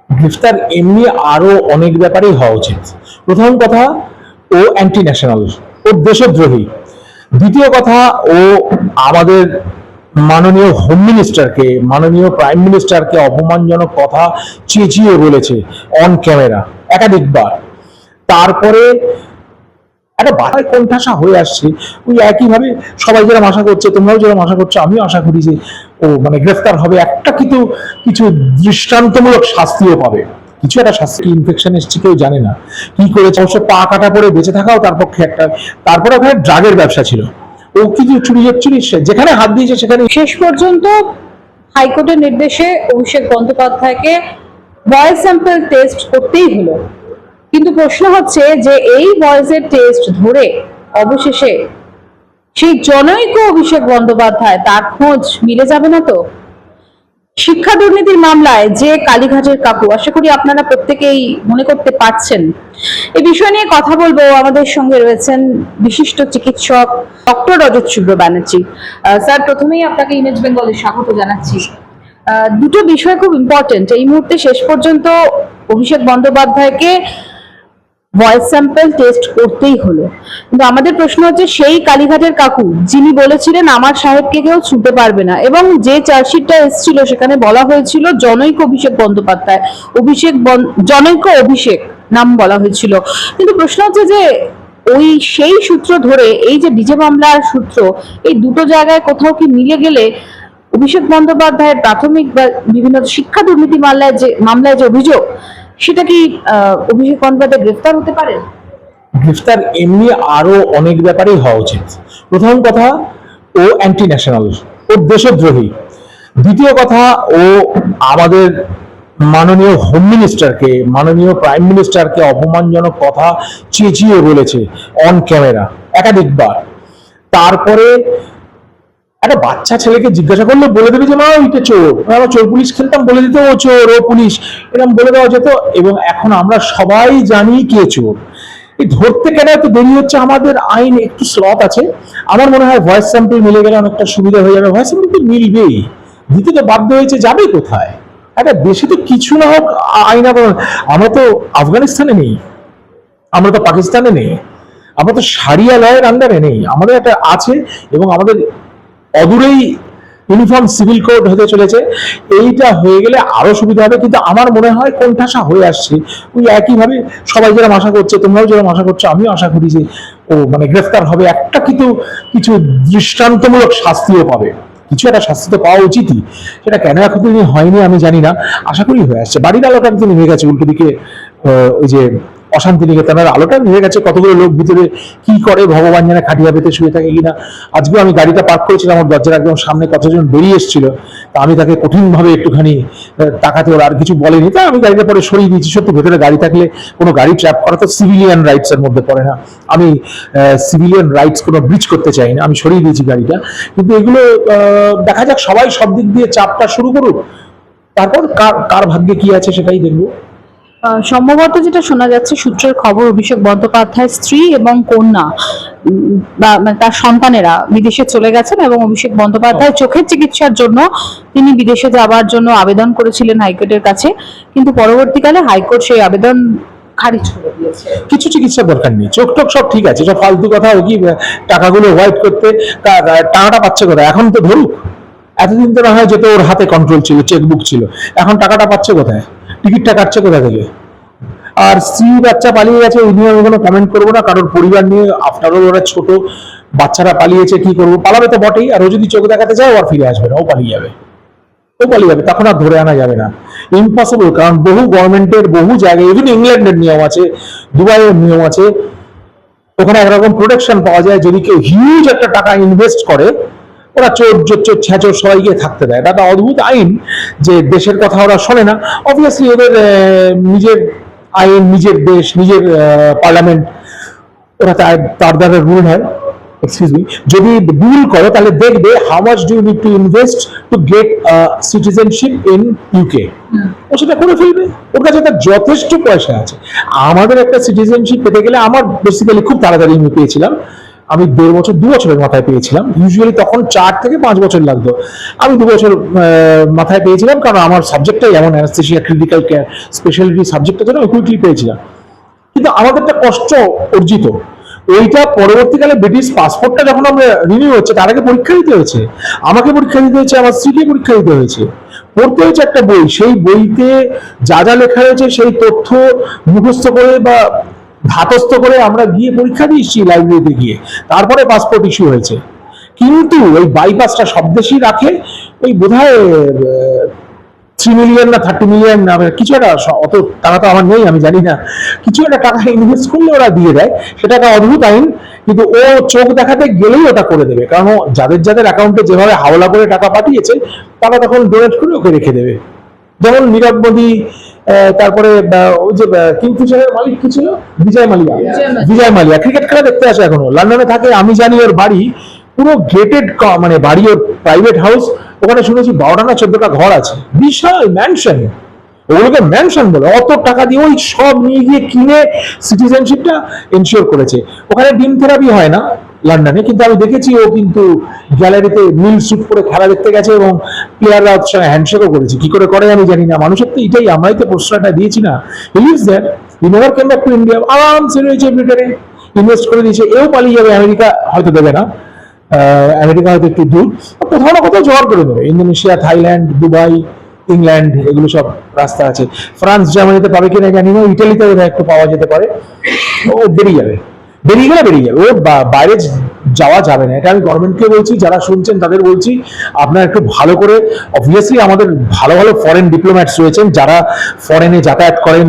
গ্রেফতার এমনি আরো অনেক ব্যাপারেই হওয়া উচিত। প্রথম কথা, ও অ্যান্টি ন্যাশনাল, ও দেশদ্রোহী। দ্বিতীয় কথা, ও আমাদের মাননীয় হোম মিনিস্টারকে, মাননীয় প্রাইম মিনিস্টারকে অপমানজনক কথা চেঁচিয়ে বলেছে অন ক্যামেরা একাধিকবার। তারপরে একটা বাধায় কোণঠাসা হয়ে আসছে। ওই একইভাবে সবাই যেরকম আশা করছে, তোমরাও যেরকম আশা করছো, আমিও আশা করি যে ও মানে গ্রেফতার হবে, একটা কিন্তু কিছু দৃষ্টান্তমূলক শাস্তিও পাবে। কিছু একটা শাস্তি, ইনফেকশন এসছে কেউ জানে না কি করেছে। অবশ্য পা কাটা পড়ে বেঁচে থাকাও তার পক্ষে একটা। তারপরে ওখানে ড্রাগের ব্যবসা ছিল, ও কিছু চুরি চুরি যেখানে হাত দিয়েছে সেখানে। শেষ পর্যন্ত হাইকোর্টের নির্দেশে অভিষেক বন্দ্যোপাধ্যায়কে ভয়েস স্যাম্পল টেস্ট করতেই হলো, কিন্তু প্রশ্ন হচ্ছে যে এই ভয়েসের টেস্ট ধরে অবশেষে সেই জনৈক অভিষেক বন্দ্যোপাধ্যায় তার খোঁজ মিলে যাবে না তো? শিক্ষা দুর্নীতির মামলায় যে কালীঘাটের কাকু, আশা করি আপনারা প্রত্যেকেই মনে করতে পারছেন। এই বিষয় নিয়ে কথা বলবো। আমাদের সঙ্গে রয়েছেন বিশিষ্ট চিকিৎসক ডক্টর রজত শুভ্র ব্যানার্জি। স্যার, প্রথমেই আপনাকে ইমেজ বেঙ্গলে স্বাগত জানাচ্ছি। দুটো বিষয় খুব ইম্পর্টেন্ট এই মুহূর্তে। শেষ পর্যন্ত অভিষেক বন্দ্যোপাধ্যায়কে ভয়েস স্যাম্পল টেস্ট করতেই হলো, কিন্তু আমাদের প্রশ্ন হচ্ছে সেই কালীঘাটের কাকু যিনি বলেছিলেন আমার সাহেবকে কেউ ছুঁতে পারবে না, এবং যে চার্জশিটটা এসেছিল সেখানে বলা হয়েছিল জনৈক অভিষেক বন্দ্যোপাধ্যায়, জনৈক অভিষেক নাম বলা হয়েছিল। কিন্তু প্রশ্ন হচ্ছে যে ওই সেই সূত্র ধরে এই যে ডিজে মামলার সূত্র, এই দুটো জায়গায় কোথাও কি মিলে গেলে অভিষেক বন্দ্যোপাধ্যায়ের প্রাথমিক বা বিভিন্ন শিক্ষা দুর্নীতি মামলায় যে অভিযোগ, সেটা কি অভিষেক বন্দ্যোপাধ্যায় গ্রেফতার হতে পারে? গ্রেফতার এমনি আরো অনেক ব্যাপারেই হওয়া উচিত। প্রথম কথা, ও অ্যান্টি ন্যাশনাল, ও দেশদ্রোহী। দ্বিতীয় কথা, ও আমাদের মাননীয় হোম মিনিস্টারকে, মাননীয় প্রাইম মিনিস্টারকে অপমানজনক কথা চেঁচিয়ে বলেছে অন ক্যামেরা একাধিকবার। তারপরে একটা বাচ্চা ছেলেকে জিজ্ঞাসা করলে বলে দেবে যে মা ওইটা চোর, আমরা চোর পুলিশ খেলতাম, বলে দিত ও চোর, ও পুলিশ, এরকম বলে দেওয়া যেত। এবং এখন আমরা সবাই জানি কে চোর। এই ধরতে কেন এত দেরি হচ্ছে? আমাদের আইন একটু স্লথ আছে। আমার মনে হয় ভয়েস স্যাম্পল মিলে গেলে অনেকটা সুবিধা হয়ে যাবে। ভয়েস স্যাম্পল তো মিলবেই, দিতে তো বাধ্য হয়েছে, যাবে কোথায়? একটা দেশে তো কিছু না হোক আইন। আমরা তো আফগানিস্তানে নেই, আমরা তো পাকিস্তানে নেই, আমরা তো সারিয়া লয়ের আন্ডারে নেই। আমাদের একটা আছে, এবং আমাদের অদূরেই ইউনিফর্ম সিভিল কোড হতে চলেছে। এইটা হয়ে গেলে আরো সুবিধা হবে। কিন্তু আমার মনে হয় কোণঠাসা হয়ে আসছে। ওই একইভাবে সবাই যেরকম আশা করছে, তোমরাও যেরকম আশা করছো, আমিও আশা করি যে ও মানে গ্রেফতার হবে, একটা কিন্তু কিছু দৃষ্টান্তমূলক শাস্তিও পাবে। কিছু একটা শাস্তি তো পাওয়া উচিতই। সেটা কেন এখন হয়নি আমি জানি না, আশা করি হয়ে আসছে। বাড়ির আলোটা কিন্তু নেমে গেছে উল্টো দিকে, ওই যে অশান্তি নিকেতনের আলোটা নিয়ে গেছে। কতগুলো লোক ভিতরে কি করে ভগবান জানে, খাটিয়া পেতে শুয়ে থাকে কিনা। আজকেও আমি গাড়িটা পার্ক করেছিলাম, আমার দরজার একদম সামনে কতজন বেরিয়ে এসেছিল। তা আমি তাকে কঠিনভাবে একটুখানি তাকাতে, ওরা আর কিছু বলেনি, তা আমি গাড়িটা পরে সরিয়ে দিয়েছি। সত্যি ভেতরে গাড়ি থাকলে কোনো গাড়ি ট্র্যাপ করা তো সিভিলিয়ান রাইটস এর মধ্যে পড়ে না। আমি সিভিলিয়ান রাইটস কোনো ব্রিচ করতে চাই না, আমি সরিয়ে দিয়েছি গাড়িটা। কিন্তু এগুলো দেখা যাক, সবাই সব দিক দিয়ে চাপটা শুরু করুক, তারপর কার কার ভাগ্যে কি আছে সেটাই দেখবো। সম্ভবত যেটা শোনা যাচ্ছে সূত্রের খবর, অভিষেক বন্দ্যোপাধ্যায়ের স্ত্রী এবং কন্যা বা মানে তার সন্তানেরা বিদেশে চলে গেছেন, এবং অভিষেক বন্দ্যোপাধ্যায় চোখের চিকিৎসার জন্য তিনি বিদেশে যাওয়ার জন্য আবেদন করেছিলেন হাইকোর্টের কাছে, কিন্তু পরবর্তীকালে হাইকোর্ট সেই আবেদন খারিজ করে দিয়েছে। কিছু চিকিৎসা দরকার নেই, চোখ টোক সব ঠিক আছে, সব ফালতু কথা। ও কি টাকাগুলো হোয়াইট করতে, টাকাটা পাচ্ছে কোথায়? এখন তো ধরুক, এতদিন তো না হয় যেত, ওর হাতে কন্ট্রোল ছিল, চেকবুক ছিল, এখন টাকাটা পাচ্ছে কোথায়? টিকিটটা কাটছে কোথা থেকে? আর স্ত্রী বাচ্চা পালিয়ে গেছে, ওই নিয়ে আমি কোনো কমেন্ট করবো না। কারোর পরিবার নিয়ে, আফটার অল ওরা ছোট বাচ্চারা পালিয়েছে, কি করবো? পালাবে তো বটেই। আর ও যদি চোখ দেখাতে যায়, ও আর ফিরে আসবে না, ও পালিয়ে যাবে, ও পালিয়ে যাবে, তখন আর ধরে আনা যাবে না। ইম্পসিবল। কারণ বহু গভর্নমেন্টের বহু জায়গায়, ইভেন ইংল্যান্ডের নিয়ম আছে, দুবাইয়ের নিয়ম আছে, ওখানে একরকম প্রোটেকশন পাওয়া যায়। যদি কেউ হিউজ একটা টাকা ইনভেস্ট করে, ওরা চোর ছ্যাচোর সবাইকে থাকতে দেয়। এটা একটা অদ্ভুত আইন, যে দেশের কথা ওরা শোনে না। অবভিয়াসলি ওদের নিজের আইন, নিজের দেশ, নিজের পার্লামেন্ট, ওরা তার দ্বারা রুল হয়। এক্সকিউজ মি, যদি রুল করো তাহলে দেখবে how much do you need to invest to get citizenship in UK. ও সেটা করে ফেলবে, ওর কাছে তার যথেষ্ট পয়সা আছে। আমাদের একটা সিটিজেনশিপ পেতে গেলে, আমার বেসিক্যালি খুব তাড়াতাড়ি আমি পেয়েছিলাম, আমি 2 বছরের মাথায় পেয়েছিলাম। ইউজুয়ালি তখন 4 থেকে 5 বছর লাগতো, আমি 2 বছর মাথায় পেয়েছিলাম, কারণ আমার সাবজেক্টটাই এমন, অ্যানেস্থেসিয়া ক্রিটিক্যাল কেয়ার স্পেশালিটি সাবজেক্টের জন্য আমি কুইকলি পেয়েছিলাম। কিন্তু আমাদের একটা কষ্ট অর্জিত, ওইটা পরবর্তীকালে ব্রিটিশ পাসপোর্টটা যখন আমরা রিনিউ হচ্ছে তার আগে পরীক্ষা দিতে হয়েছে, আমাকে পরীক্ষা দিতে হয়েছে, আমার স্ত্রীকে পরীক্ষা দিতে হয়েছে, পড়তে হয়েছে একটা বই, সেই বইতে যা যা লেখা হয়েছে সেই তথ্য মুখস্থ করে বা ধাতস্থ করে আমরা গিয়ে পরীক্ষা দিয়েছি লাইব্রেরিতে গিয়ে, তারপরে পাসপোর্ট ইস্যু হয়েছে। কিন্তু ওই বাইপাসটা সব দেশই রাখে, ওই বোধহয় 3 মিলিয়ন না 30 মিলিয়ন না কিছু একটা, অত টাকা তো আমার নেই, আমি জানি না, কিছু একটা টাকা ইনভেস্ট করলে ওরা দিয়ে দেয়, সেটা একটা অদ্ভুত আইন। কিন্তু ও চোখ দেখাতে গেলেই ওটা করে দেবে, কারণ যাদের যাদের অ্যাকাউন্টে যেভাবে হাওলা করে টাকা পাঠিয়েছে তারা তখন ডোনেট করে ওকে রেখে দেবে। যেমন নীরব মোদী, তারপরে ওই যে কিংফিশারের মালিক কি ছিল, বিজয় মালিয়া ক্রিকেট খেলা দেখতে আসে এখনো, লন্ডনে থাকে, আমি জানি ওর বাড়ি পুরো গেটেড, মানে বাড়ি ওর প্রাইভেট হাউস, ওখানে শুনেছি 12টা না 14টা ঘর আছে, বিশাল ম্যানশন, ওগুলোকে ম্যানশন বলে, অত টাকা দিয়ে ওই সব নিয়ে গিয়ে কিনে সিটিজেনশিপটা এনশিওর করেছে। ওখানে ডিম থেরাপি হয় না লন্ডনে, কিন্তু আমি দেখেছি ও কিন্তু গ্যালারিতে নীল স্যুট পরে খেলা দেখতে গেছে এবং প্লেয়াররা ওর সঙ্গে হ্যান্ডশেকও করেছে। কি করে করে আমি জানি না, মানুষের তো এটাই, আমরাই তো প্রশ্নটা দিয়েছি না। He lives there, he never came back to India, আরামসে রয়েছে ব্রিটেনে, ইনভেস্ট করে দিয়েছে, এও পালিয়ে যাবে, আমেরিকা হয়তো দেবে না, আমেরিকা হয়তো একটু দূর, কোথাও না কোথাও জোগাড় করে দেবে, ইন্দোনেশিয়া, থাইল্যান্ড, দুবাই, ইংল্যান্ড, এগুলো সব রাস্তা আছে। ফ্রান্স জার্মানিতে পাবে কিনা জানি না, ইটালিতে একটু পাওয়া যেতে পারে, ও বেরিয়ে যাবে, বেরিয়ে গেলে বেরিয়ে যাবে, ও বাইরে যাওয়া যাবে না, এটা আমি গভর্নমেন্টকে বলছি, যারা শুনছেন তাদের বলছি, আপনারা একটু ভালো করে, অবভিয়াসলি আমাদের ভালো ভালো ফরেন ডিপ্লোম্যাটস রয়েছেন যারা ফরেনে যাতায়াত করেন,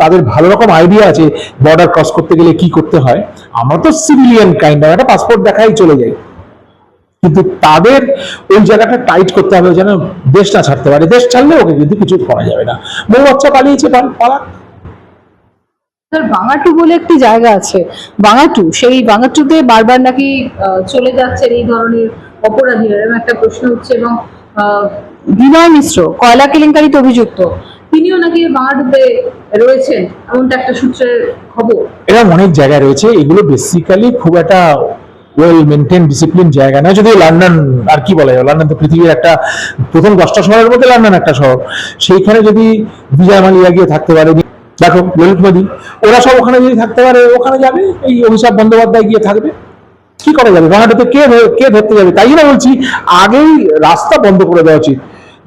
তাদের ভালো রকম আইডিয়া আছে বর্ডার ক্রস করতে গেলে কি করতে হয়। আমরা তো সিভিলিয়ান কাইন্ড অফ, একটা পাসপোর্ট দেখাই চলে যাই, কিন্তু তাদের ওই জায়গাটা টাইট করতে হবে যেন দেশ না ছাড়তে পারে, দেশ ছাড়লে ওকে কিন্তু কিছু করা যাবে না, বউ বাচ্চা পালিয়েছে পালাক। বাঙাটু বলে একটি জায়গা আছে, বাঙাটু, সেই বাঙাটুতে বারবার নাকি চলে যাচ্ছেন এই ধরনের অপরাধীরা, এরকম একটা প্রশ্ন উঠছে। এবং বিনয় মিশ্র কয়লা কেলেঙ্কারিতে অভিযুক্ত, তিনিও নাকি বাঙাটুতে রয়েছেন, এমনটা একটা সূত্রের খবর। এরকম অনেক জায়গায় রয়েছে, এগুলো বেসিক্যালি খুব একটা ওয়েল মেনটেন ডিসিপ্লিন জায়গা না, যদি লন্ডন, আর কি বলা যায়, লন্ডন তো পৃথিবীর একটা প্রথম 10টা শহরের মধ্যে লন্ডন একটা শহর, সেইখানে যদি বিজয় মালিয়া গিয়ে থাকতে পারে, দেখো ললিত মোদী, ওরা সব ওখানে যদি থাকতে পারে ওখানে যাবে, এই অভিষেক বন্দ্যোপাধ্যায় গিয়ে থাকবে, কি করা যাবে, বাংলাদেশে কে ধরতে যাবে? তাই না বলছি, আগেই রাস্তা বন্ধ করে দেওয়া উচিত,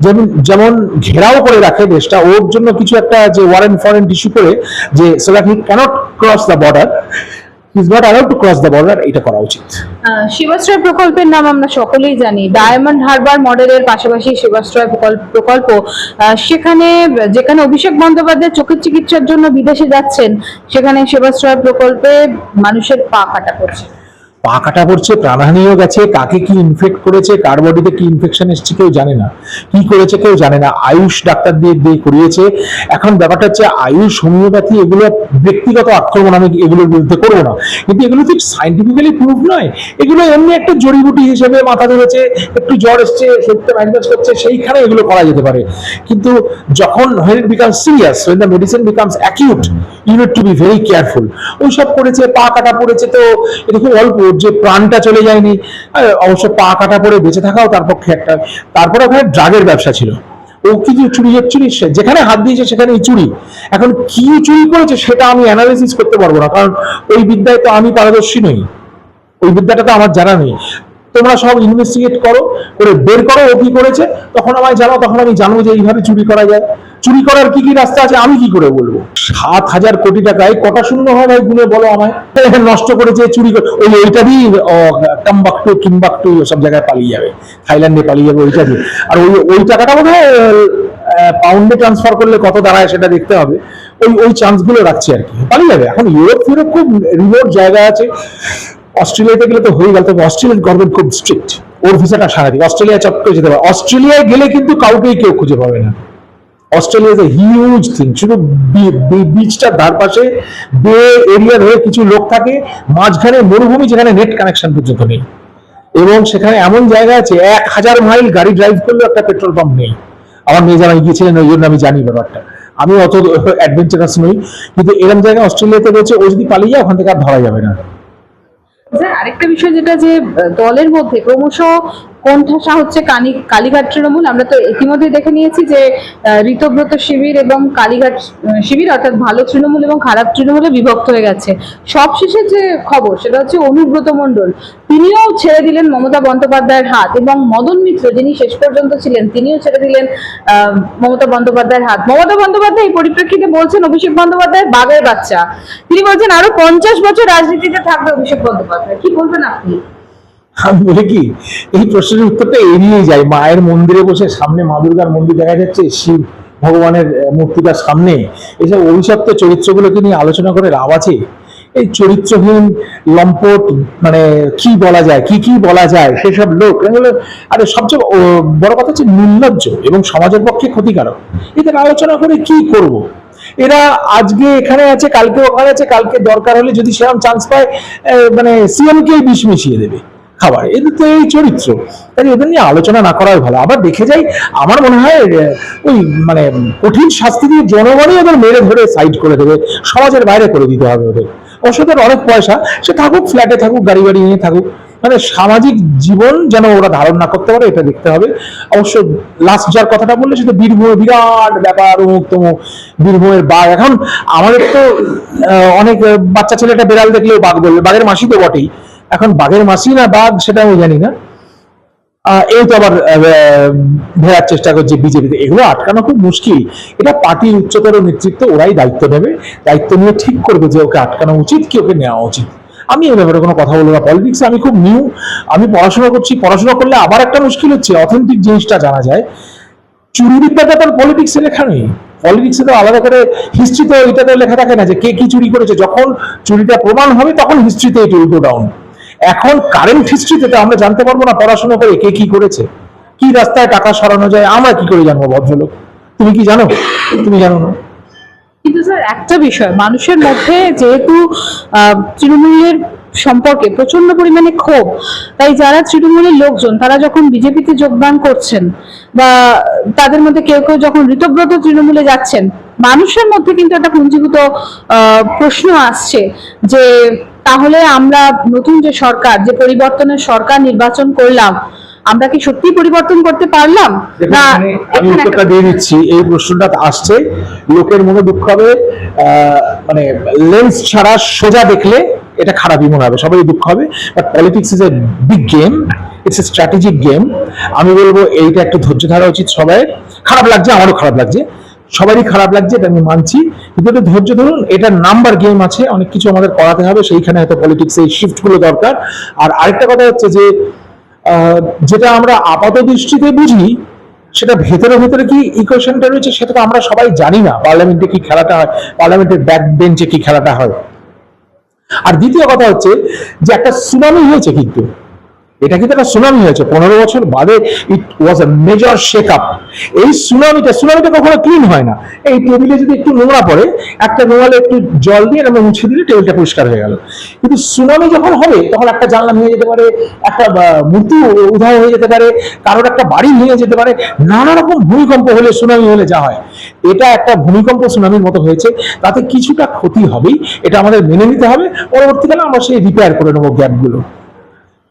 যেমন যেমন ঘেরাও করে রাখে দেশটা, ওর জন্য কিছু একটা যে ওয়ারেন্ট ফরেন্ট ইস্যু করে, যে so that he cannot cross the border, he is not allowed to cross the border, এটা করা উচিত। শিবাশ্রয় প্রকল্পের নাম আমরা সকলেই জানি, ডায়মন্ড হারবার মডেলের পাশাপাশি শিবাশ্রয় প্রকল্প, সেখানে যেখানে অভিষেক বন্দ্যোপাধ্যায় চোখের চিকিৎসার জন্য বিদেশে যাচ্ছেন, সেখানে শিবাশ্রয় প্রকল্পে মানুষের পা কাটা পড়ছে, প্রাণহানিও গেছে, কাকে কি ইনফেক্ট করেছে, কার বডিতে কি ইনফেকশন এসেছে কেউ জানে না, কি করেছে কেউ জানে না, আয়ুষ ডাক্তার দিয়ে করিয়েছে। এখন ব্যাপারটা হচ্ছে আয়ুষ, হোমিওপ্যাথি, এগুলো ব্যক্তিগত আক্রমণ আমি এগুলোর বিরুদ্ধে করবো না, কিন্তু এগুলো তো সাইন্টিফিক্যালি প্রুফ নয়, এগুলো এমনি একটা জড়িবুটি হিসেবে মাথা ধরেছে, একটু জ্বর এসছে, শরীরটা ম্যানেজ করছে, সেইখানে এগুলো করা যেতে পারে। কিন্তু যখন when it becomes serious, when the medicine becomes acute, you need to be very careful। ওইসব করেছে, পা কাটা পড়েছে, তো এটা খুব অল্প, যে প্রাণটা চলে যায়নি, অবশ্য পা কাটা পড়ে বেঁচে থাকাও তার পক্ষে একটা। তারপরে ওখানে ড্রাগের ব্যবসা ছিল, ও কিছু চুরি যেখানে হাত দিয়েছে সেখানেই চুরি। এখন কি চুরি করেছে সেটা আমি অ্যানালিসিস করতে পারবো না, কারণ ওই বিদ্যায় তো আমি পারদর্শী নই, ওই বিদ্যাটা তো আমার জানা নেই। তোমরা সব ইনভেস্টিগেট করে বের করো ও কি করেছে, তখন আমায় জানাও, তখন আমি জানবো যে এইভাবে চুরি করা যায়। চুরি করার কি কি রাস্তা আছে আমি কি করে বলবো? 7,000 কোটি টাকায় কটা শূন্য হয় ভাই, গুনে বলো আমায়। নষ্ট করেছে, চুরি করে, ওইটা দিয়ে কিমবাকটু সব জায়গায় পালিয়ে যাবে, থাইল্যান্ডে পালিয়ে যাবে ওইটা দিয়ে। আর ওই টাকাটা বোধ হয় পাউন্ডে ট্রান্সফার করলে কত দাঁড়ায় সেটা দেখতে হবে, ওই চান্স গুলো রাখছি আর কি, পালিয়ে যাবে। এখন ইউরোপ খুব রিমোট জায়গা আছে, অস্ট্রেলিয়াতে গেলে তো হয়ে গেল, তবে অস্ট্রেলিয়ান গভর্নমেন্ট খুব স্ট্রিক্ট, ওর ভিসাটা সারাদিন অস্ট্রেলিয়া চটকে যেতে পারে। অস্ট্রেলিয়ায় গেলে কিন্তু কাউকেই কেউ খুঁজে পাবে না, Australia is a huge thing, শুধু বিচটার ধার পাশে বে এরিয়ার হয়ে কিছু লোক থাকে, মাঝখানে মরুভূমি যেখানে নেট কানেকশন পর্যন্ত নেই, এবং সেখানে এমন জায়গা আছে 1000 মাইল গাড়ি ড্রাইভ করলেও একটা পেট্রোল পাম্প নেই। আমার মেয়ে জামাই গিয়েছিলেন, ওই জন্য আমি জানি ব্যাপারটা, আমি অত অ্যাডভেঞ্চারাস নই, কিন্তু এরকম জায়গায় অস্ট্রেলিয়াতে রয়েছে, ও যদি পালিয়ে যায় ওখান থেকে আর ধরা যাবে না। স্যার আরেকটা বিষয় যেটা যে দলের মধ্যে ক্রমশ কোণঠাসা হচ্ছে কালীঘাট তৃণমূল। আমরা তো ইতিমধ্যে দেখে নিয়েছি যে ঋতব্রত শিবির এবং কালীঘাট শিবির অর্থাৎ ভালো তৃণমূল এবং খারাপ তৃণমূলে বিভক্ত হয়ে গেছে। সবশেষে যে খবর সেটা হচ্ছে অনুব্রত মণ্ডল তিনিও ছেড়ে দিলেন মমতা বন্দ্যোপাধ্যায়ের হাত, এবং মদন মিত্র যিনি শেষ পর্যন্ত ছিলেন তিনিও ছেড়ে দিলেন মমতা বন্দ্যোপাধ্যায়ের হাত। মমতা বন্দ্যোপাধ্যায় এই পরিপ্রেক্ষিতে বলছেন অভিষেক বন্দ্যোপাধ্যায় বাঘের বাচ্চা। তিনি বলছেন আরো 50 বছর রাজনীতিতে থাকবে অভিষেক বন্দ্যোপাধ্যায়। কি বলবেন আপনি? আমি বলি কি, এই প্রশ্নের উত্তরটা এড়িয়ে যায়। মায়ের মন্দিরে বসে সামনে মা দুর্গার মন্দির দেখা যাচ্ছে, শিব ভগবানের মূর্তিটার সামনে এইসব অভিশপ্ত চরিত্রগুলোকে নিয়ে আলোচনা করে লাভ আছে? এই চরিত্রহীন লম্পট, মানে কি বলা যায়, কি বলা যায় সেসব লোক এগুলো। আরে সবচেয়ে বড় কথা হচ্ছে নির্লজ্জ এবং সমাজের পক্ষে ক্ষতিকারক। এদের আলোচনা করে কি করব? এরা আজকে এখানে আছে, কালকে ওখানে আছে, কালকে দরকার হলে যদি সেরকম চান্স পায় মানে সিএমকেই বিষ মিশিয়ে দেবে খাবার। এদের তো এই চরিত্র, তাই এদের নিয়ে আলোচনা না করাই ভালো। আবার দেখে যাই, আমার মনে হয় ওই মানে কঠিন শাস্তি দিয়ে জনগণই ওদের মেরে ধরে সাইড করে দেবে, সমাজের বাইরে করে দিতে হবে ওদের। ওষুধের অনেক পয়সা, সে থাকুক ফ্ল্যাটে থাকুক, গাড়ি বাড়ি নিয়ে থাকুক, মানে সামাজিক জীবন যেন ওরা ধারণ না করতে পারে এটা দেখতে হবে। অবশ্য লাস্ট যার কথাটা বললে সেটা বীরভূমে বিরাট ব্যাপার, অমুক তমুক, বীরভূমের বাঘ। এখন আমাদের তো অনেক বাচ্চা ছেলেটা বেড়াল দেখলেও বাঘ বলবে, বাঘের মাসি তো বটেই। এখন বাঘের মাসি না বাঘ সেটা আমি জানি না। এই তো আবার ভেড়ার চেষ্টা করছে বিজেপিতে। এগুলো আটকানো খুব মুশকিল। এটা পার্টির উচ্চতর নেতৃত্ব, ওরাই দায়িত্ব নেবে, দায়িত্ব নিয়ে ঠিক করবে যে ওকে আটকানো উচিত কি ওকে নেওয়া উচিত। আমি এই ব্যাপারে কোনো কথা বলবো না। পলিটিক্সে আমি খুব নিউ, আমি পড়াশোনা করছি। পড়াশোনা করলে আবার একটা মুশকিল হচ্ছে, অথেন্টিক জিনিসটা জানা যায়। চুরি বিদ্যাটা তো পলিটিক্সে লেখা নেই। পলিটিক্সে তো আলাদা করে হিস্ট্রিতে এটাতে লেখা থাকে না যে কে কি চুরি করেছে। যখন চুরিটা প্রমাণ হবে তখন হিস্ট্রিতে ইট উইল গো ডাউন। এখন কারেন্ট হিস্ট্রিতে তো আমরা জানতে পারবো না পড়াশোনা করে কে কি করেছে, কি রাস্তায় টাকা সরানো যায়, আমরা কি করে জানবো ভদ্রলোক? তুমি কি জানো? তুমি জানো না। কিন্তু স্যার একটা বিষয়, মানুষের মধ্যে যেহেতু তৃণমূলের সম্পর্কে প্রচন্ড পরিমাণে ক্ষোভ, তাই যারা তৃণমূলের লোকজন তারা যখন বিজেপিতে যোগদান করছেন বা তাদের মধ্যে কেউ কেউ যখন ঋতব্রত তৃণমূলে যাচ্ছেন, মানুষের মধ্যে কিন্তু একটা পুঞ্জীভূত প্রশ্ন আসছে যে তাহলে আমরা নতুন যে সরকার, যে পরিবর্তনের সরকার নির্বাচন করলাম, আমরা কি সত্যি পরিবর্তন করতে পারলাম না? আমি উত্তরটা দিয়ে দিচ্ছি। এই প্রশ্নটা আসছে, লোকের মনে দুঃখ হবে, মানে লেন্স ছাড়া সোজা দেখলে এটা খারাপই মনে হবে, সবারই দুঃখ হবে। But politics is a big game, it's a strategic game. আমি বলবো এইটা একটু ধৈর্য ধরা উচিত সবাই। খারাপ লাগছে, আমারও খারাপ লাগছে, সবারই খারাপ লাগছে, এটা আমি মানছি, কিন্তু একটু ধৈর্য ধরুন। এটা নাম্বার গেম আছে, অনেক কিছু আমাদের করাতে হবে, সেইখানে হয়তো পলিটিক্স এই শিফট গুলো দরকার। আর আরেকটা কথা হচ্ছে যে যেটা আমরা আপাত দৃষ্টিতে বুঝি, সেটা ভেতরে ভেতরে কি ইকুয়েশনটা রয়েছে সেটা তো আমরা সবাই জানি না। পার্লামেন্টে কি খেলাটা হয়, পার্লামেন্টের ব্যাক বেঞ্চে কি খেলাটা হয়। আর দ্বিতীয় কথা হচ্ছে যে একটা সুনামি হয়েছে, কিন্তু এটা কিন্তু একটা সুনামি হয়েছে 15 বছর বাদে। ইট ওয়াজ এ মেজর শেক আপ। এই সুনামিটা কখনো ক্লিন হয় না। এই টেবিলে যদি একটু নোংরা পড়ে, একটা নোংরালে একটু জল দিয়ে আমরা মুছে দিলে টেবিলটা পরিষ্কার হয়ে গেল। কিন্তু সুনামি যখন হবে তখন একটা জানলা ভেঙে যেতে পারে, একটা মূর্তি উধাও হয়ে যেতে পারে, কারোর একটা বাড়ি ভেঙে যেতে পারে, নানা রকম ভূমিকম্প হলে, সুনামি হলে যা হয়। এটা একটা ভূমিকম্প সুনামির মতো হয়েছে, তাতে কিছুটা ক্ষতি হবেই, এটা আমাদের মেনে নিতে হবে। পরবর্তীকালে আমরা সেই রিপেয়ার করে নেবো গ্যাপগুলো।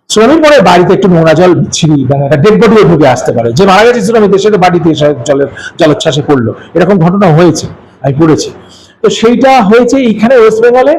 সুনামির পরে বাড়িতে একটু নোংরা জল বিচ্ছিরি, মানে একটা ডেড বডিও ঢুকে আসতে পারে। যে মারা গেছে সুনামিতে সে তো বাড়িতে এসে জলোচ্ছ্বাসে পড়লো, এরকম ঘটনা হয়েছে, আমি পড়েছি। তো সেইটা হয়েছে এইখানে ওয়েস্ট বেঙ্গলে।